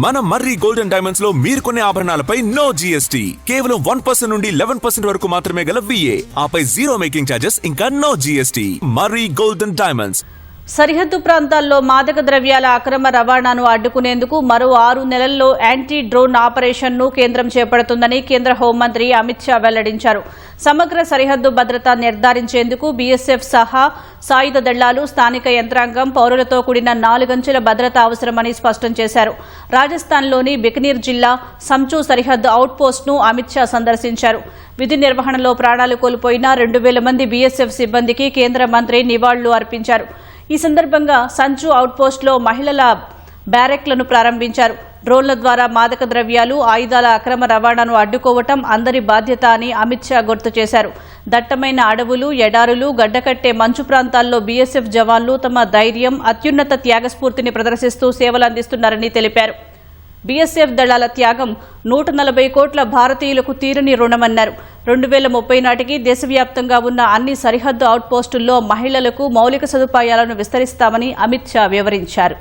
మన మర్రి golden diamonds లో మీరు కొనే ఆభరణాలపై నో జీఎస్టీ, కేవలం 1% నుండి 11% వరకు మాత్రమే గల VA, ఆపై జీరో మేకింగ్ ఛార్జెస్ ఇంకా నో జీఎస్టీ. మర్రి గోల్డెన్ డైమండ్స్. సరిహద్దు ప్రాంతాల్లో మాదక ద్రవ్యాల అక్రమ రవాణాను అడ్డుకునేందుకు మరో 6 నెలల్లో యాంటీ డ్రోన్ ఆపరేషన్ను కేంద్రం చేపడుతుందని కేంద్ర హోంమంత్రి అమిత్ షా వెల్లడించారు. సమగ్ర సరిహద్దు భద్రత నిర్ధారించేందుకు బీఎస్ఎఫ్ సహా సాయుధ దళాలు, స్థానిక యంత్రాంగం, పౌరులతో కూడిన 4 అంచెల భద్రత అవసరమని స్పష్టం చేశారు. రాజస్థాన్లోని బికనీర్ జిల్లా సంచూ సరిహద్దు అవుట్పోస్ట్ను అమిత్ షా సందర్శించారు. విధి నిర్వహణలో ప్రాణాలు కోల్పోయిన 2000 మంది బీఎస్ఎఫ్ సిబ్బందికి కేంద్ర మంత్రి నివాళులు అర్పించారు. ఈ సందర్భంగా సంచు అవుట్పోస్టులో మహిళల బ్యారెక్లను ప్రారంభించారు. డ్రోన్ల ద్వారా మాదక ద్రవ్యాలు, ఆయుధాల అక్రమ రవాణాను అడ్డుకోవటం అందరి బాధ్యత అని అమిత్ షా గుర్తు చేశారు. దట్టమైన అడవులు, ఎడారులు, గడ్డకట్టే మంచు ప్రాంతాల్లో బీఎస్ఎఫ్ జవాన్లు తమ ధైర్యం, అత్యున్నత త్యాగస్ఫూర్తిని ప్రదర్శిస్తూ సేవలందిస్తున్నారని తెలిపారు. బీఎస్ఎఫ్ దళాల త్యాగం 140 కోట్ల భారతీయులకు తీరని రుణమన్నారు. 2030 నాటికి దేశవ్యాప్తంగా ఉన్న అన్ని సరిహద్దు అవుట్పోస్టుల్లో మహిళలకు మౌలిక సదుపాయాలను విస్తరిస్తామని అమిత్ షా వివరించారు.